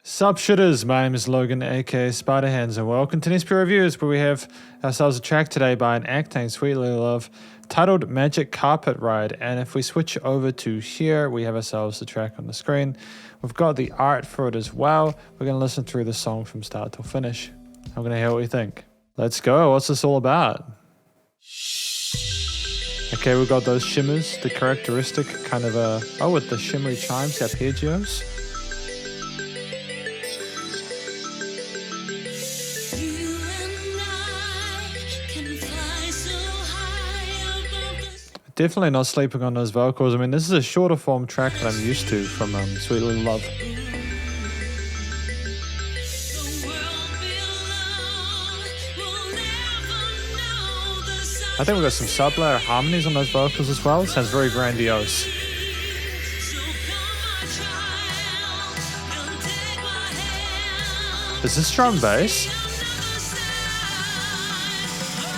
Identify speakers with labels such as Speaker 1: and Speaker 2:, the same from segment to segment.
Speaker 1: Sup Shredders, my name is Logan, aka Spiderhands, and welcome to SP Reviews, where we have ourselves a track today by an act named Sweet Little Love titled Magic Carpet Ride. And if we switch over to here, we have ourselves the track on the screen. We've got the art for it as well. We're going to listen through the song from start till finish. I'm going to hear what you think. Let's go. What's this all about? Okay, we've got those shimmers, the characteristic kind of with the shimmery chimes, the arpeggios. Definitely not sleeping on those vocals. I mean, this is a shorter form track that I'm used to from Sweet Little Love. I think we've got some sub-layer harmonies on those vocals as well. It sounds very grandiose. Is this drum bass?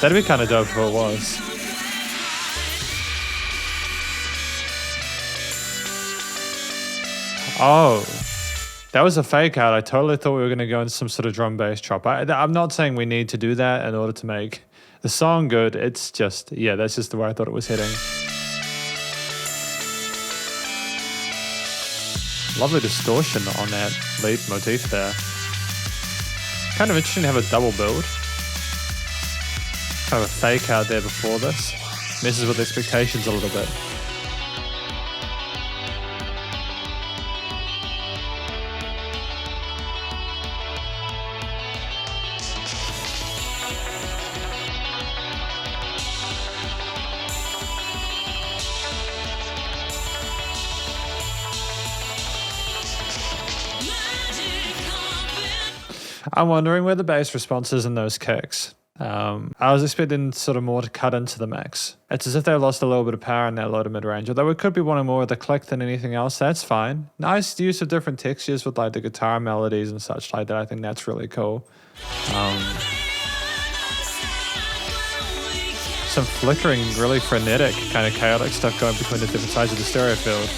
Speaker 1: That'd be kind of dope if it was. Oh, that was a fake out. I totally thought we were going to go into some sort of drum bass chop. I'm not saying we need to do that in order to make the song good. It's just, yeah, that's just the way I thought it was heading. Lovely distortion on that lead motif there. Kind of interesting to have a double build. Kind of a fake out there before this. Messes with expectations a little bit. I'm wondering where the bass response is in those kicks. I was expecting sort of more to cut into the mix. It's as if they lost a little bit of power in that low to mid range, although we could be wanting more of the click than anything else. That's fine. Nice use of different textures with like the guitar melodies and such like that. I think that's really cool. Some flickering, really frenetic, kind of chaotic stuff going between the different sides of the stereo field.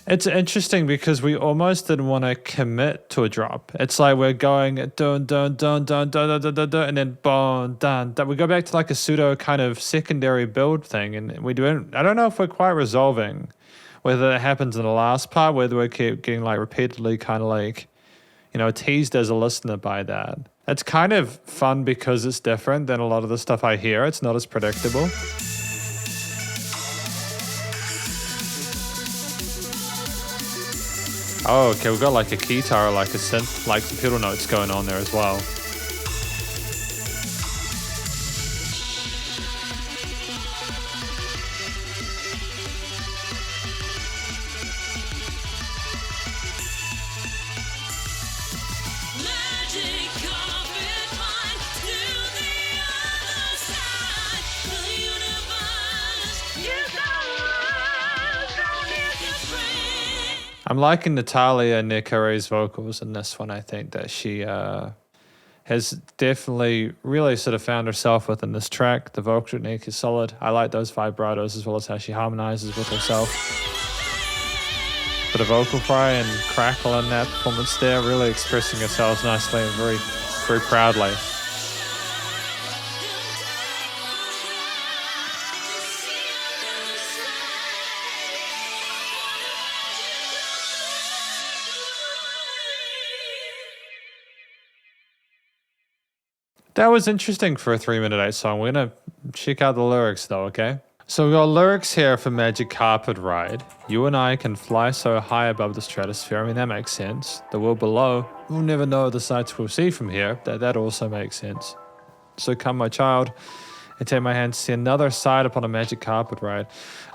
Speaker 1: It's interesting because we almost didn't want to commit to a drop. It's like we're going dun dun dun dun dun dun dun dun, dun and then boom dun dun. We go back to like a pseudo kind of secondary build thing, and we do. I don't know if we're quite resolving whether that happens in the last part, whether we keep getting like repeatedly kind of like, you know, teased as a listener by that. It's kind of fun because it's different than a lot of the stuff I hear. It's not as predictable. Oh, okay, we've got like a guitar, like a synth, like some pedal notes going on there as well. I'm liking Natalia Nekare's vocals in this one. I think that she has definitely really sort of found herself within this track. The vocal technique is solid. I like those vibratos as well as how she harmonizes with herself. Bit of vocal fry and crackle in that performance there, really expressing herself nicely and very, very proudly. That was interesting for a 3-minute 8 song. We're going to check out the lyrics though, okay? So we've got lyrics here for Magic Carpet Ride. You and I can fly so high above the stratosphere. I mean, that makes sense. The world below, we'll never know the sights we'll see from here. That also makes sense. So come, my child, and take my hand to see another side upon a magic carpet ride.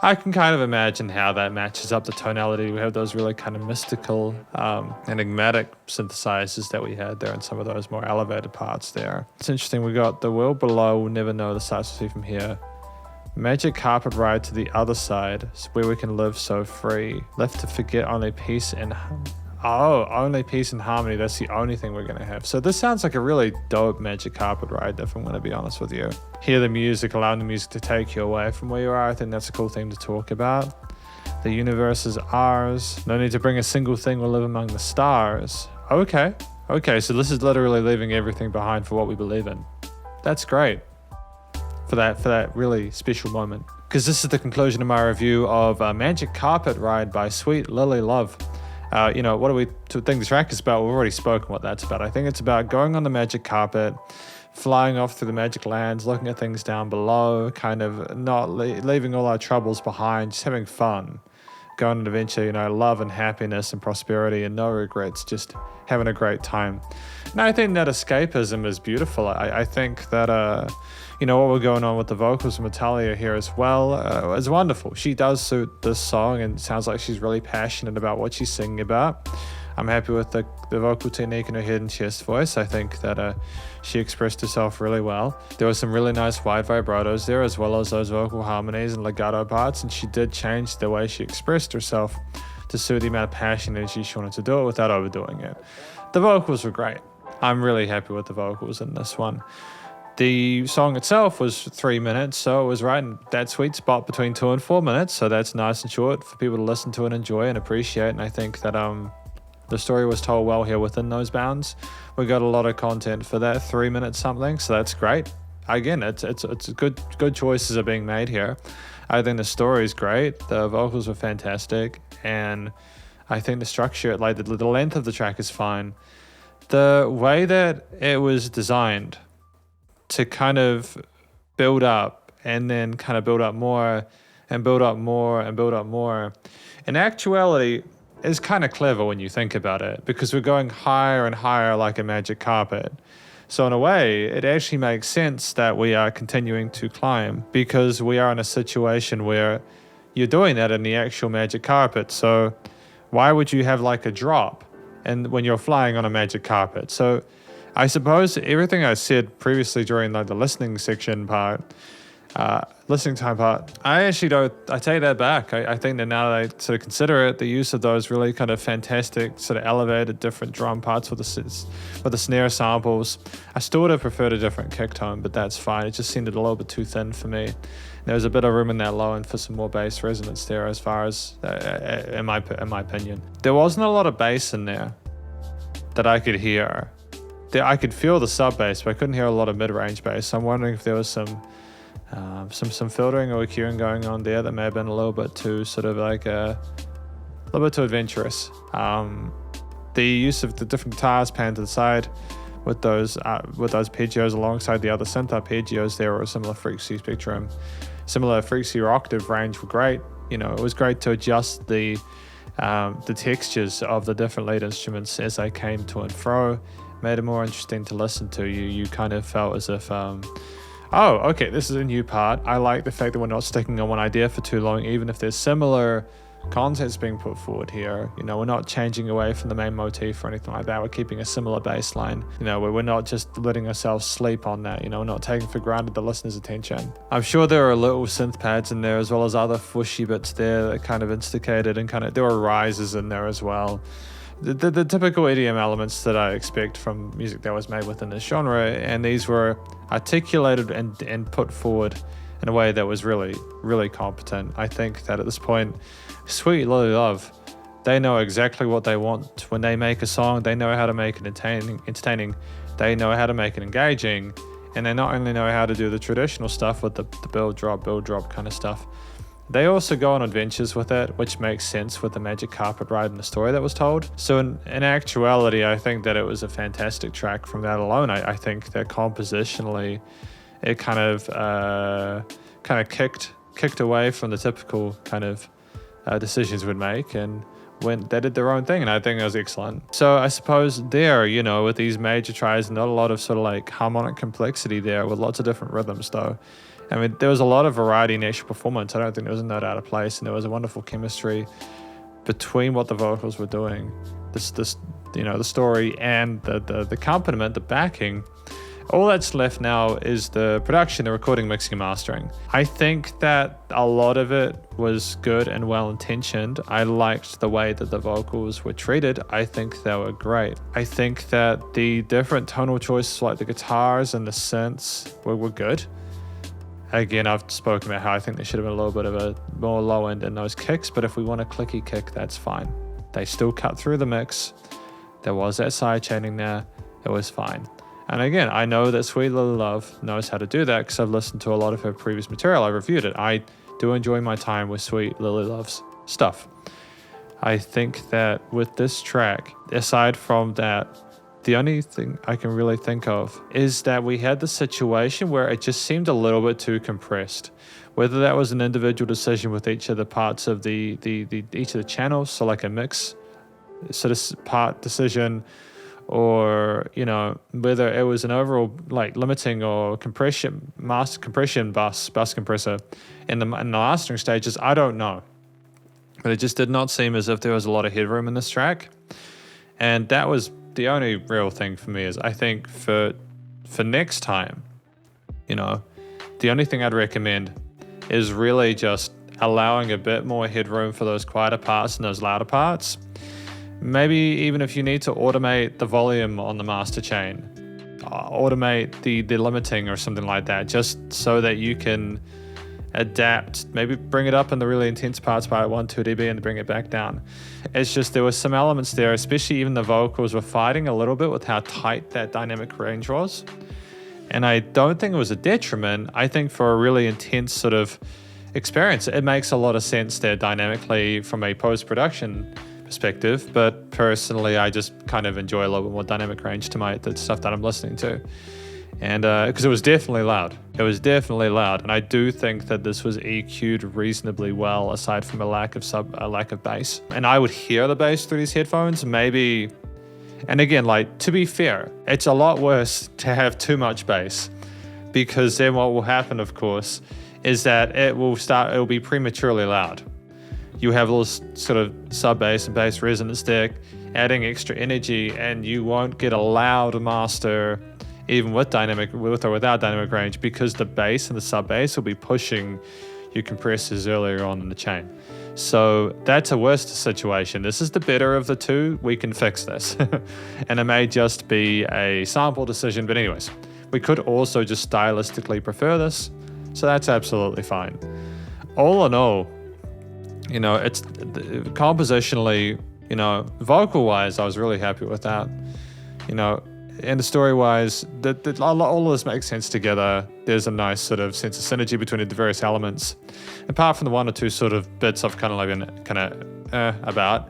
Speaker 1: I can kind of imagine how that matches up the tonality. We have those really kind of mystical, enigmatic synthesizers that we had there in some of those more elevated parts there. It's interesting, we got the world below, we'll never know the sights we'll see from here. Magic carpet ride to the other side, where we can live so free. Left to forget only peace and only peace and harmony. That's the only thing we're gonna have. So this sounds like a really dope magic carpet ride, if I'm gonna be honest with you. Hear the music, allowing the music to take you away from where you are. I think that's a cool thing to talk about. The universe is ours. No need to bring a single thing. We'll live among the stars. Okay, so this is literally leaving everything behind for what we believe in. That's great. For that really special moment. Because this is the conclusion of my review of Magic Carpet Ride by Sweet Lily Love. What do we think the track is about? We've already spoken what that's about. I think it's about going on the magic carpet, flying off through the magic lands, looking at things down below, kind of not leaving all our troubles behind, just having fun. Going on an adventure, love and happiness and prosperity and no regrets, just having a great time. And I think that escapism is beautiful. I think that, what we're going on with the vocals from Natalia here as well is wonderful. She does suit this song and it sounds like she's really passionate about what she's singing about. I'm happy with the vocal technique in her head and chest voice. I think that she expressed herself really well. There were some really nice wide vibratos there, as well as those vocal harmonies and legato parts, and she did change the way she expressed herself to suit the amount of passion and energy she wanted to do it without overdoing it. The vocals were great. I'm really happy with the vocals in this one. The song itself was 3 minutes, so it was right in that sweet spot between 2 and 4 minutes, so that's nice and short for people to listen to and enjoy and appreciate, and I think that the story was told well here within those bounds. We got a lot of content for that 3 minutes something, so that's great. Again, it's good choices are being made here. I think the story is great, the vocals were fantastic, and I think the structure, like the length of the track is fine. The way that it was designed to kind of build up and then kind of build up more and build up more and build up more, in actuality, is kind of clever when you think about it, because we're going higher and higher like a magic carpet. So in a way, it actually makes sense that we are continuing to climb, because we are in a situation where you're doing that in the actual magic carpet. So why would you have like a drop and when you're flying on a magic carpet? So I suppose everything I said previously during the listening section part, listening time part, I take that back. I think that now that I sort of consider it, the use of those really kind of fantastic sort of elevated different drum parts with the snare samples, I still would have preferred a different kick tone, but that's fine. It just seemed a little bit too thin for me. There was a bit of room in that low end for some more bass resonance there, as far as in my opinion. There wasn't a lot of bass in there that I could hear. I could feel the sub bass, but I couldn't hear a lot of mid-range bass. So I'm wondering if there was some filtering or EQing going on there that may have been a little bit too sort of like a little bit too adventurous. The use of the different guitars panned to the side with those arpeggios alongside the other synth arpeggios there, or a similar frequency spectrum, similar frequency or octave range were great. It was great to adjust the textures of the different lead instruments as they came to and fro. Made it more interesting to listen to. You kind of felt as if, okay, this is a new part. I like the fact that we're not sticking on one idea for too long, even if there's similar concepts being put forward here. We're not changing away from the main motif or anything like that. We're keeping a similar bass line, where we're not just letting ourselves sleep on that. We're not taking for granted the listener's attention. I'm sure there are little synth pads in there, as well as other fushy bits there that kind of instigated, and there were rises in there as well. The typical EDM elements that I expect from music that was made within this genre, and these were articulated and put forward in a way that was really, really competent. I think that at this point, Sweet Lily Love, they know exactly what they want when they make a song. They know how to make it entertaining. They know how to make it engaging, and they not only know how to do the traditional stuff with the build drop kind of stuff. They also go on adventures with it, which makes sense with the magic carpet ride and the story that was told. So in actuality, I think that it was a fantastic track from that alone. I think that compositionally, it kind of kicked away from the typical kind of decisions we'd make, and they did their own thing, and I think it was excellent. So I suppose there, you know, with these major tries, not a lot of sort of like harmonic complexity there with lots of different rhythms though. I mean, there was a lot of variety in actual performance. I don't think there was a note out of place, and there was a wonderful chemistry between what the vocals were doing, this you know, the story and the accompaniment, the backing. All that's left now is the production, the recording, mixing, and mastering. I think that a lot of it was good and well-intentioned. I liked the way that the vocals were treated. I think they were great. I think that the different tonal choices, like the guitars and the synths, were good. Again, I've spoken about how I think there should have been a little bit of a more low end in those kicks, but if we want a clicky kick, that's fine. They still cut through the mix. There was that side chaining there. It was fine. And again, I know that Sweet Lily Love knows how to do that because I've listened to a lot of her previous material. I reviewed it. I do enjoy my time with Sweet Lily Love's stuff. I think that with this track, aside from that, the only thing I can really think of is that we had the situation where it just seemed a little bit too compressed. Whether that was an individual decision with each of the parts of each of the channels, so like a mix sort of part decision, or, you know, whether it was an overall like limiting or compression, master compression bus compressor in the mastering stages, I don't know. But it just did not seem as if there was a lot of headroom in this track. And that was the only real thing for me. Is I think for next time, you know, the only thing I'd recommend is really just allowing a bit more headroom for those quieter parts and those louder parts. Maybe even if you need to automate the volume on the master chain, automate the limiting or something like that, just so that you can adapt, maybe bring it up in the really intense parts by 1-2 dB and bring it back down. It's just there were some elements there, especially even the vocals were fighting a little bit with how tight that dynamic range was. And I don't think it was a detriment. I think for a really intense sort of experience, it makes a lot of sense there dynamically from a post-production perspective, but personally I just kind of enjoy a little bit more dynamic range to the stuff that I'm listening to. And because it was definitely loud. It was definitely loud. And I do think that this was EQ'd reasonably well, aside from a lack of bass. And I would hear the bass through these headphones, maybe. And again, like, to be fair, it's a lot worse to have too much bass, because then what will happen, of course, is that it will be prematurely loud. You have all this sort of sub bass and bass resonance there, adding extra energy, and you won't get a loud master even with or without dynamic range, because the bass and the sub bass will be pushing your compressors earlier on in the chain. So that's a worse situation. This is the better of the two. We can fix this. And it may just be a sample decision, but anyways, we could also just stylistically prefer this. So that's absolutely fine. All in all, you know, it's compositionally, you know, vocal wise, I was really happy with that. You know, and the story wise, all of this makes sense together. There's a nice sort of sense of synergy between the various elements. Apart from the one or two sort of bits I've kind of like about,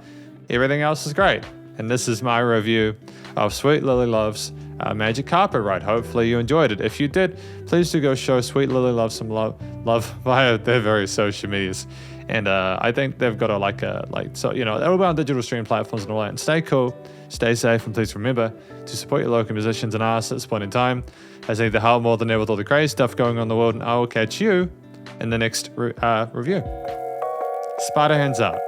Speaker 1: everything else is great. And this is my review of Sweet Lily Love's Magic Carpet Ride. Hopefully you enjoyed it. If you did, please do go show Sweet Lily Love some love via their various social medias. And I think they've got they're all on digital stream platforms and all that. And stay cool, stay safe, and please remember to support your local musicians and artists at this point in time, as they need the help more than ever with all the crazy stuff going on in the world. And I will catch you in the next review. Spiderhands out.